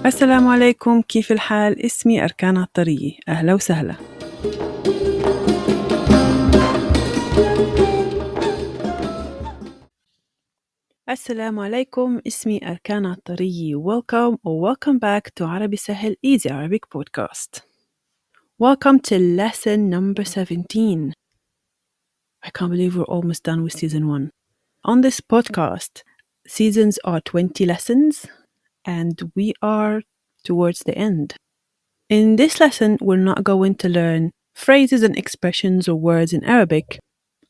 السلام عليكم، كيف الحال؟ اسمي أركان عطارية، أهلا وسهلا. السلام عليكم، اسمي أركان عطارية. Welcome back to Arabi Sahel Easy Arabic Podcast. Welcome to lesson number 17. I can't believe we're almost done with season 1. On this podcast, seasons are 20 lessons and we are towards the end. In this lesson, we're not going to learn phrases and expressions or words in Arabic.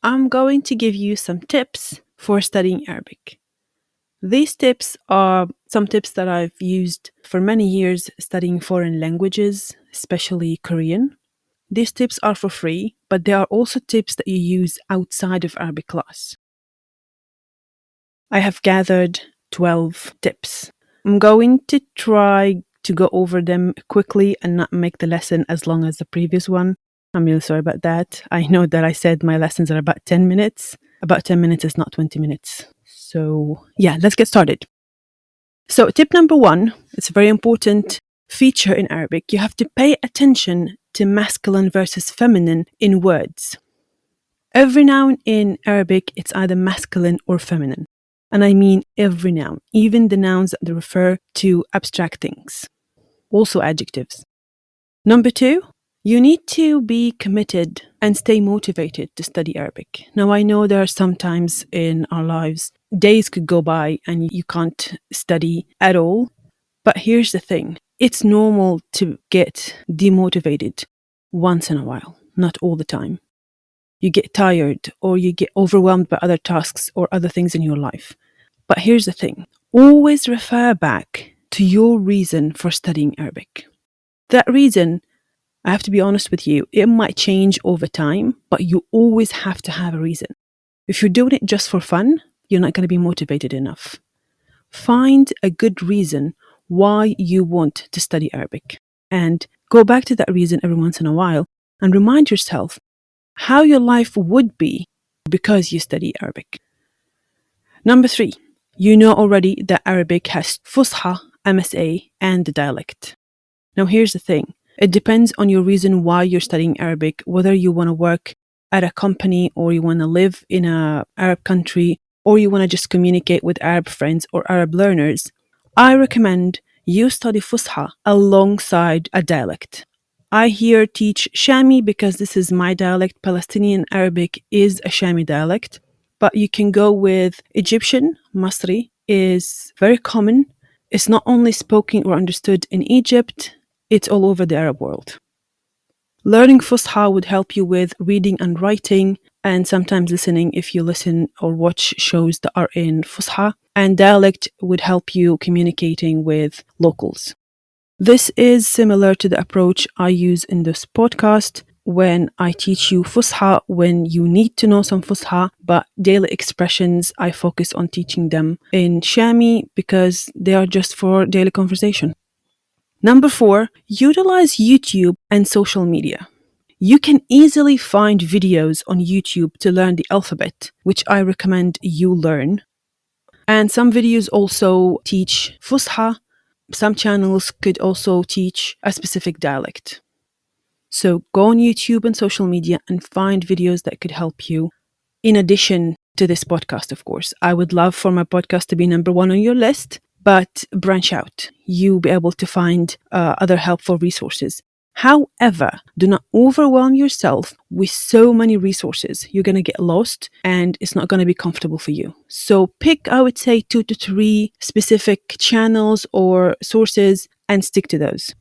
I'm going to give you some tips for studying Arabic. These tips are some tips that I've used for many years studying foreign languages, especially Korean. These tips are for free, but there are also tips that you use outside of Arabic class. I have gathered 12 tips. I'm going to try to go over them quickly and not make the lesson as long as the previous one. I'm really sorry about that. I know that I said my lessons are about 10 minutes. About 10 minutes is not 20 minutes. So yeah, let's get started. So tip number 1, it's a very important feature in Arabic. You have to pay attention to masculine versus feminine in words. Every noun in Arabic, it's either masculine or feminine. And I mean every noun, even the nouns that refer to abstract things, also adjectives. Number 2, you need to be committed and stay motivated to study Arabic. Now, I know there are some times in our lives, days could go by and you can't study at all. But here's the thing. It's normal to get demotivated once in a while, not all the time. You get tired or you get overwhelmed by other tasks or other things in your life. But here's the thing. Always refer back to your reason for studying Arabic. That reason, I have to be honest with you, it might change over time, but you always have to have a reason. If you're doing it just for fun, you're not going to be motivated enough. Find a good reason why you want to study Arabic and go back to that reason every once in a while and remind yourself how your life would be because you study Arabic. Number 3, you know already that Arabic has Fusha, MSA, and the dialect. Now here's the thing. It depends on your reason why you're studying Arabic, whether you want to work at a company or you want to live in an Arab country or you want to just communicate with Arab friends or Arab learners. I recommend you study Fusha alongside a dialect. I here teach Shami because this is my dialect. Palestinian Arabic is a Shami dialect, but you can go with Egyptian. Masri is very common. It's not only spoken or understood in Egypt, it's all over the Arab world. Learning Fusha would help you with reading and writing and sometimes listening if you listen or watch shows that are in Fusha. And dialect would help you communicating with locals. This is similar to the approach I use in this podcast when I teach you Fusha when you need to know some Fusha, but daily expressions, I focus on teaching them in Shami because they are just for daily conversation. Number 4, utilize YouTube and social media. You can easily find videos on YouTube to learn the alphabet, which I recommend you learn. And some videos also teach Fusha. Some channels could also teach a specific dialect. So go on YouTube and social media and find videos that could help you in addition to this podcast, of course. I would love for my podcast to be number 1 on your list, but branch out. You'll be able to find other helpful resources. However, do not overwhelm yourself with so many resources. You're going to get lost and it's not going to be comfortable for you. So pick, I would say, 2 to 3 specific channels or sources and stick to those.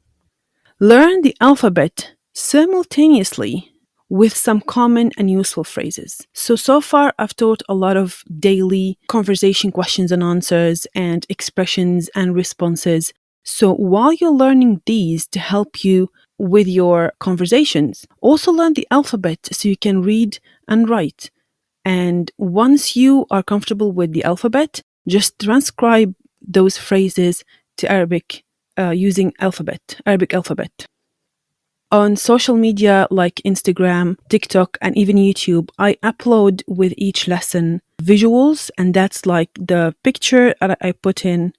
Learn the alphabet simultaneously with some common and useful phrases. So far, I've taught a lot of daily conversation questions and answers and expressions and responses. So while you're learning these to help you with your conversations, also learn the alphabet so you can read and write. And once you are comfortable with the alphabet, just transcribe those phrases to Arabic using Arabic alphabet. On social media like Instagram, TikTok, and even YouTube, I upload with each lesson visuals, and that's like the picture that I put in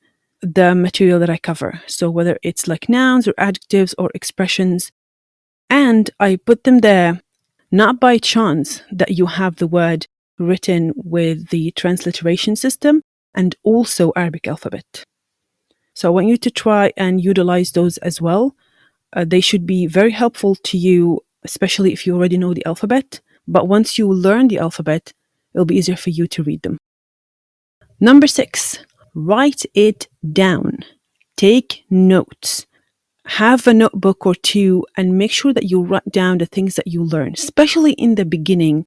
the material that I cover. So whether it's like nouns or adjectives or expressions, and I put them there not by chance that you have the word written with the transliteration system and also Arabic alphabet. So I want you to try and utilize those as well. They should be very helpful to you, especially if you already know the alphabet. But once you learn the alphabet, it'll be easier for you to read them. Number 6, write it down. Take notes. Have a notebook or two and make sure that you write down the things that you learn, especially in the beginning.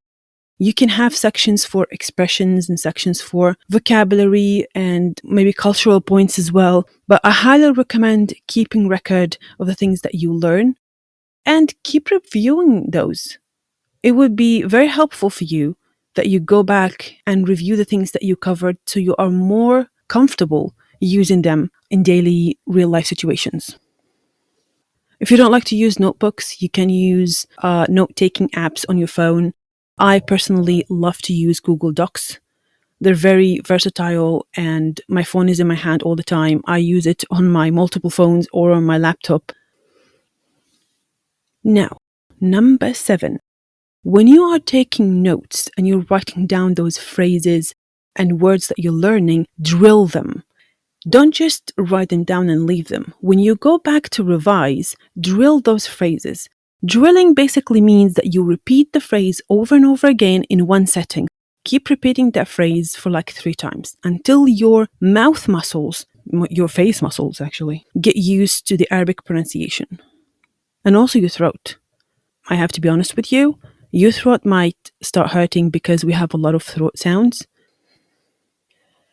You can have sections for expressions and sections for vocabulary and maybe cultural points as well. But I highly recommend keeping record of the things that you learn and keep reviewing those. It would be very helpful for you that you go back and review the things that you covered so you are more comfortable using them in daily real life situations. If you don't like to use notebooks, you can use note-taking apps on your phone. I personally love to use Google Docs. They're very versatile and my phone is in my hand all the time. I use it on my multiple phones or on my laptop. Now, number 7. When you are taking notes and you're writing down those phrases and words that you're learning, drill them. Don't just write them down and leave them. When you go back to revise, drill those phrases. Drilling basically means that you repeat the phrase over and over again in one setting. Keep repeating that phrase for like 3 times until your mouth muscles, your face muscles actually, get used to the Arabic pronunciation. And also your throat. I have to be honest with you, your throat might start hurting because we have a lot of throat sounds.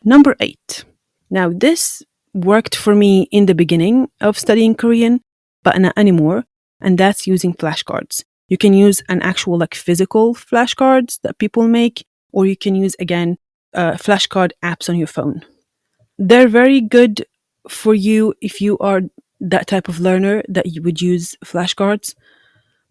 Number 8. Now, this worked for me in the beginning of studying Korean, but not anymore, and that's using flashcards. You can use an actual like physical flashcards that people make, or you can use, again, flashcard apps on your phone. They're very good for you if you are that type of learner that you would use flashcards.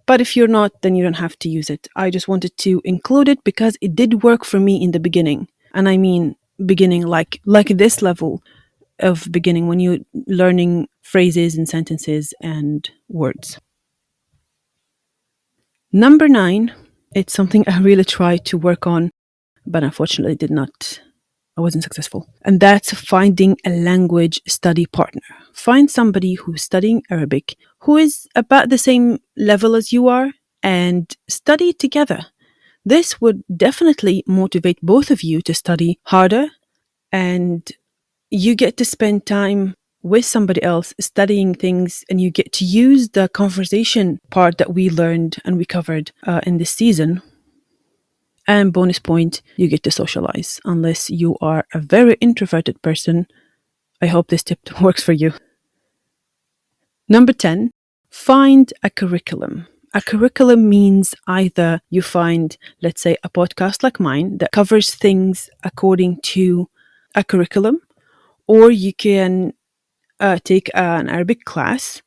But if you're not, then you don't have to use it. I just wanted to include it because it did work for me in the beginning. And I mean beginning like this level of beginning when you're learning phrases and sentences and words. Number 9, it's something I really tried to work on, but unfortunately I wasn't successful. And that's finding a language study partner. Find somebody who's studying Arabic, who is about the same level as you are, and study together. This would definitely motivate both of you to study harder, and you get to spend time with somebody else studying things, and you get to use the conversation part that we learned and we covered in this season. And bonus point, you get to socialize. Unless you are a very introverted person, I hope this tip works for you. Number 10, find a curriculum. A curriculum means either you find, let's say, a podcast like mine that covers things according to a curriculum, or you can take an Arabic class,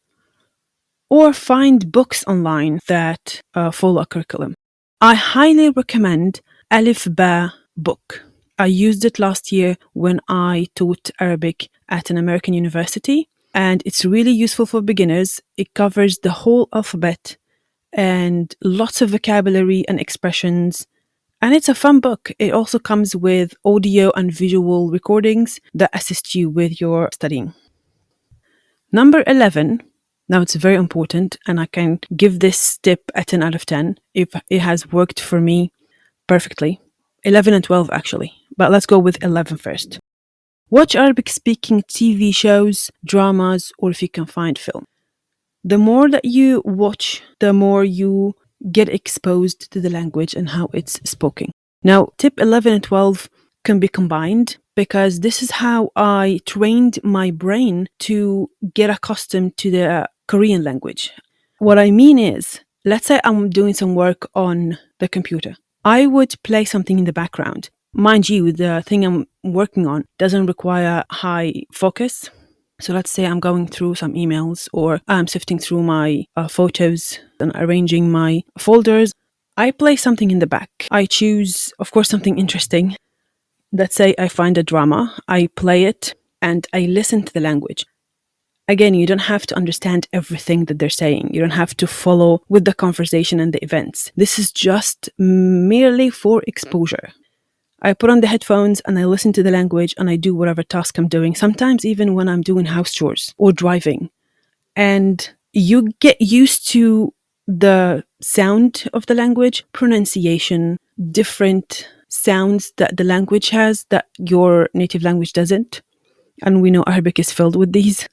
or find books online that follow a curriculum. I highly recommend Alif Ba book. I used it last year when I taught Arabic at an American university, and it's really useful for beginners. It covers the whole alphabet and lots of vocabulary and expressions. And it's a fun book. It also comes with audio and visual recordings that assist you with your studying. Number 11, now it's very important, and I can give this tip a 10 out of 10 if it has worked for me perfectly. 11 and 12 actually, but let's go with 11 first. Watch Arabic speaking TV shows, dramas, or if you can find film. The more that you watch, the more you get exposed to the language and how it's spoken. Now, tip 11 and 12 can be combined because this is how I trained my brain to get accustomed to the Korean language. What I mean is, let's say I'm doing some work on the computer. I would play something in the background. Mind you, the thing I'm working on doesn't require high focus. So let's say I'm going through some emails or I'm sifting through my photos and arranging my folders. I play something in the back. I choose, of course, something interesting. Let's say I find a drama. I play it and I listen to the language. Again, you don't have to understand everything that they're saying. You don't have to follow with the conversation and the events. This is just merely for exposure. I put on the headphones and I listen to the language and I do whatever task I'm doing, sometimes even when I'm doing house chores or driving. And you get used to the sound of the language, pronunciation, different sounds that the language has that your native language doesn't. And we know Arabic is filled with these.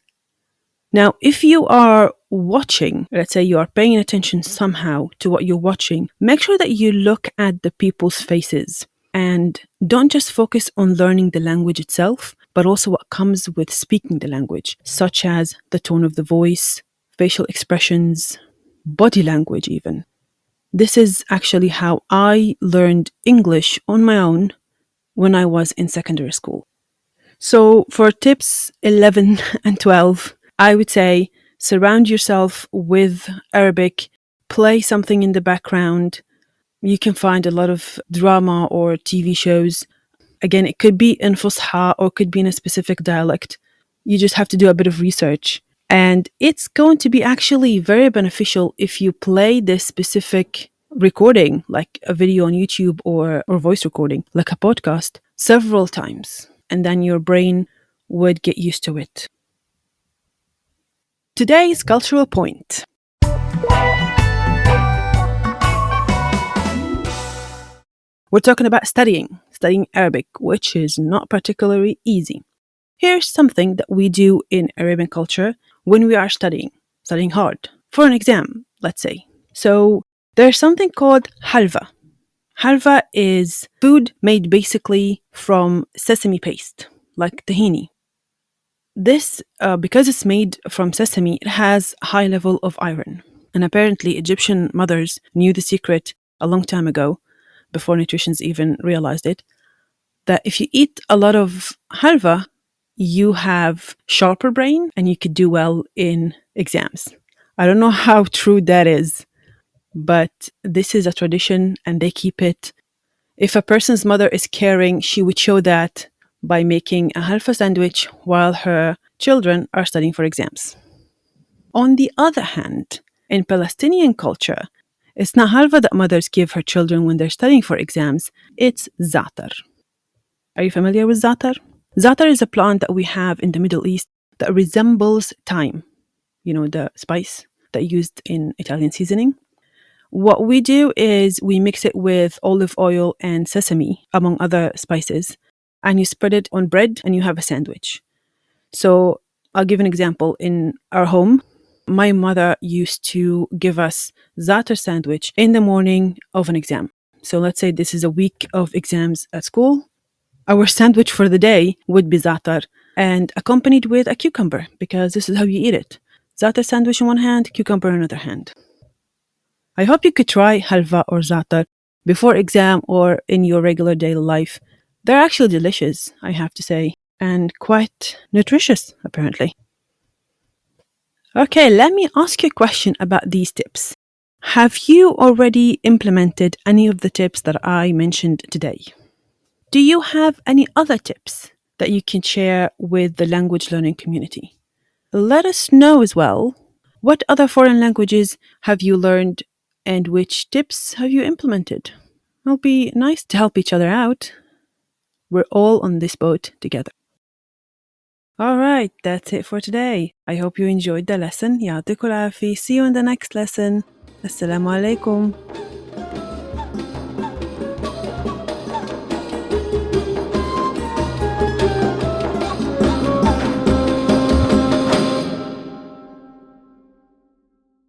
Now, if you are watching, let's say you are paying attention somehow to what you're watching, make sure that you look at the people's faces and don't just focus on learning the language itself, but also what comes with speaking the language, such as the tone of the voice, facial expressions, body language even. This is actually how I learned English on my own when I was in secondary school. So for tips 11 and 12, I would say surround yourself with Arabic, play something in the background. You can find a lot of drama or TV shows. Again, it could be in Fusha or could be in a specific dialect. You just have to do a bit of research. And it's going to be actually very beneficial if you play this specific recording, like a video on YouTube or voice recording, like a podcast, several times. And then your brain would get used to it. Today's cultural point. We're talking about studying Arabic, which is not particularly easy. Here's something that we do in Arabian culture when we are studying hard for an exam, let's say. So there's something called halva. Halva is food made basically from sesame paste, like tahini. This, because it's made from sesame, it has a high level of iron. And apparently Egyptian mothers knew the secret a long time ago, before nutritionists even realized it, that if you eat a lot of halva, you have sharper brain and you could do well in exams. I don't know how true that is, but this is a tradition and they keep it. If a person's mother is caring, she would show that by making a halva sandwich while her children are studying for exams. On the other hand, in Palestinian culture, it's not halva that mothers give her children when they're studying for exams, it's za'atar. Are you familiar with za'atar? Za'atar is a plant that we have in the Middle East that resembles thyme, you know, the spice that used in Italian seasoning. What we do is we mix it with olive oil and sesame, among other spices, and you spread it on bread and you have a sandwich. So I'll give an example. In our home, my mother used to give us za'atar sandwich in the morning of an exam. So let's say this is a week of exams at school. Our sandwich for the day would be za'atar and accompanied with a cucumber, because this is how you eat it. Za'atar sandwich in one hand, cucumber in another hand. I hope you could try halva or za'atar before exam or in your regular daily life. They're actually delicious, I have to say, and quite nutritious, apparently. Okay, let me ask you a question about these tips. Have you already implemented any of the tips that I mentioned today? Do you have any other tips that you can share with the language learning community? Let us know as well. What other foreign languages have you learned and which tips have you implemented? It'll be nice to help each other out. We're all on this boat together. All right, that's it for today. I hope you enjoyed the lesson. يعطيكم العافية. See you in the next lesson. Assalamu alaikum.